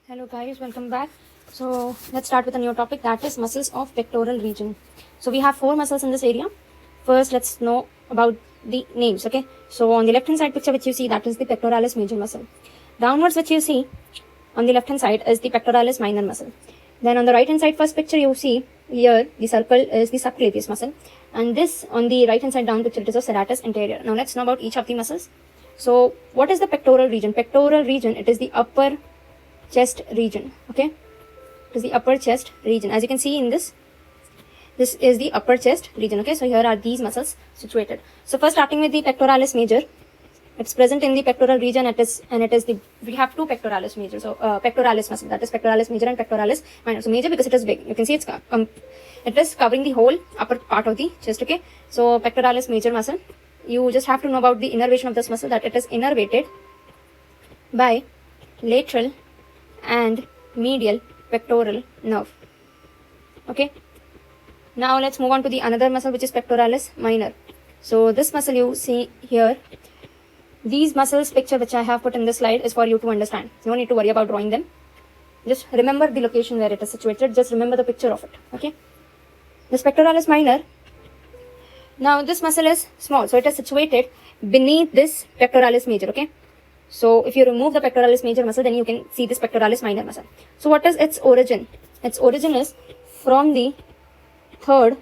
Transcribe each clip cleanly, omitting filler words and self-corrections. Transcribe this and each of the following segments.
Hello guys, welcome back. So let's start with a new topic, that is muscles of pectoral region. So we have 4 muscles in this area. First let's know about the names. Okay, so on the left hand side picture which you see, that is the pectoralis major muscle. Downwards which you see on the left hand side is the pectoralis minor muscle. Then on the right hand side first picture you see here the circle is the subclavius muscle, and this on the right hand side down picture it is a serratus anterior. Now let's know about each of the muscles. So what is the pectoral region? Pectoral region, it is the upper chest region. Okay, it is the upper chest region. As you can see in this is the upper chest region. Okay, so here are these muscles situated. So first starting with the pectoralis major, it's present in the pectoral region. It is we have 2 pectoralis major. So pectoralis muscle, that is pectoralis major and pectoralis minor. So major because it is big, you can see it is covering the whole upper part of the chest. Okay, so pectoralis major muscle, you just have to know about the innervation of this muscle, that it is innervated by lateral and medial pectoral nerve. Okay, now let's move on to the another muscle which is pectoralis minor. So this muscle you see here, these muscles picture which I have put in this slide is for you to understand. No need to worry about drawing them. Just remember the location where it is situated. Just remember the picture of it. Okay, this pectoralis minor, now this muscle is small, so it is situated beneath this pectoralis major. Okay, so if you remove the pectoralis major muscle, then you can see this pectoralis minor muscle. So what is its origin? Its origin is from the 3rd,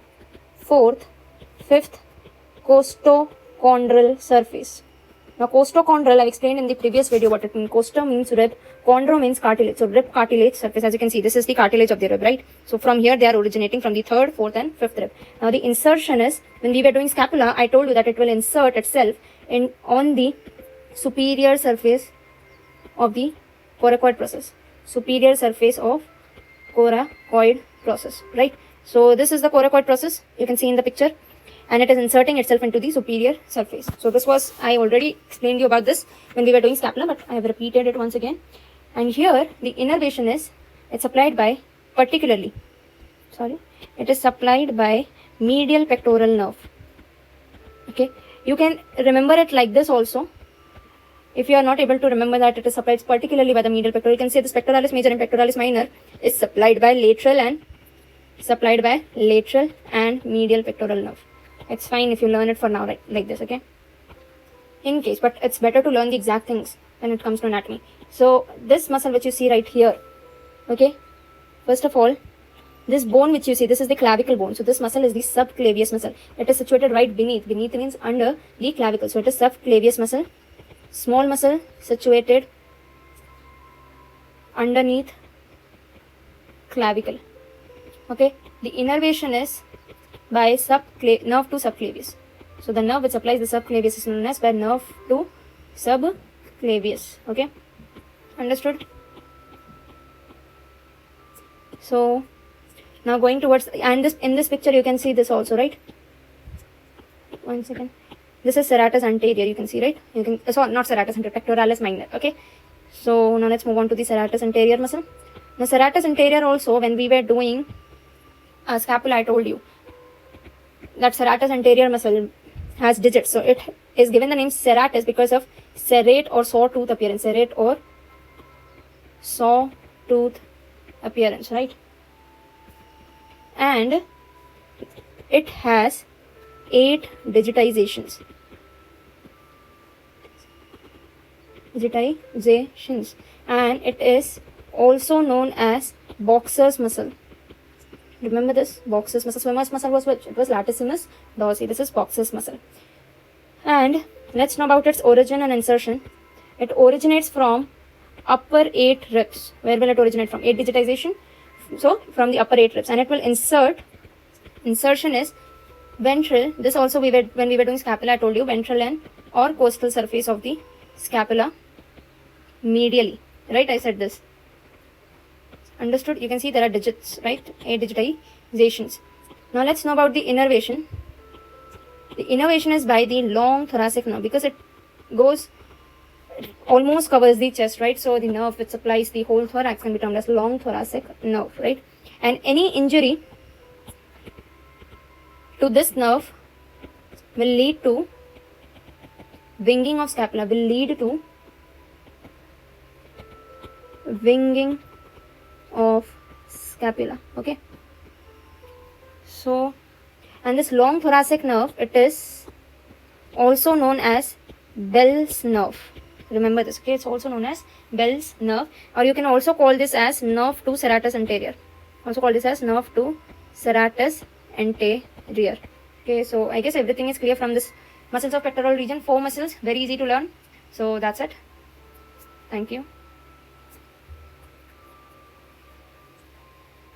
4th, 5th costochondral surface. Now costochondral, I explained in the previous video what it means. Costo means rib, chondro means cartilage. So rib cartilage surface, as you can see, this is the cartilage of the rib, right? So from here they are originating from the 3rd, 4th and 5th rib. Now the insertion is, when we were doing scapula, I told you that it will insert itself on the superior surface of the coracoid process. Superior surface of coracoid process, right? So this is the coracoid process, you can see in the picture, and it is inserting itself into the superior surface. So this was, I already explained you about this when we were doing scapula, but I have repeated it once again. And here the innervation is, it's supplied by it is supplied by medial pectoral nerve. Okay, you can remember it like this also. If you are not able to remember that it is supplied particularly by the medial pectoral, you can say this pectoralis major and pectoralis minor is supplied by lateral and medial pectoral nerve. It's fine if you learn it for now, right, like this. Okay, in case, but it's better to learn the exact things when it comes to anatomy. So this muscle which you see right here, okay, first of all, this bone which you see, this is the clavicle bone. So this muscle is the subclavius muscle. It is situated right beneath means under the clavicle. So it is subclavius muscle, small muscle situated underneath clavicle. Okay, the innervation is by nerve to subclavius. So the nerve which supplies the subclavius is known as by nerve to subclavius. Okay, understood? So now going towards, and this in this picture you can see this also, right? One second. This is serratus anterior, you can see, right? You can, sorry, not serratus anterior, pectoralis minor. Okay, so now let's move on to the serratus anterior muscle. Now serratus anterior also, when we were doing scapula, I told you that serratus anterior muscle has digits. So it is given the name serratus because of serrate or sawtooth appearance. Serrate or sawtooth appearance, right? And it has 8 digitizations. And it is also known as boxer's muscle. Remember this, boxer's muscle. Swimmer's muscle was which? It was latissimus dorsi. This is boxer's muscle. And let's know about its origin and insertion. It originates from upper 8 ribs. Where will it originate from? 8 digitization. So from the upper 8 ribs, and it will insert. Insertion is ventral. This also when we were doing scapula, I told you ventral and or costal surface of the scapula medially, right? I said this. Understood? You can see there are digits, right? 8 digitizations. Now let's know about the innervation. The innervation is by the long thoracic nerve because it almost covers the chest, right? So the nerve which supplies the whole thorax can be termed as long thoracic nerve, right? And any injury to this nerve will lead to winging of scapula, will lead to winging of scapula. Okay, so and this long thoracic nerve, it is also known as Bell's nerve. Remember this, okay? It's also known as Bell's nerve, or you can also call this as nerve to serratus anterior. Also call this as nerve to serratus anterior. Okay, so I guess everything is clear from this muscles of pectoral region. 4 muscles, very easy to learn. So that's it. Thank you.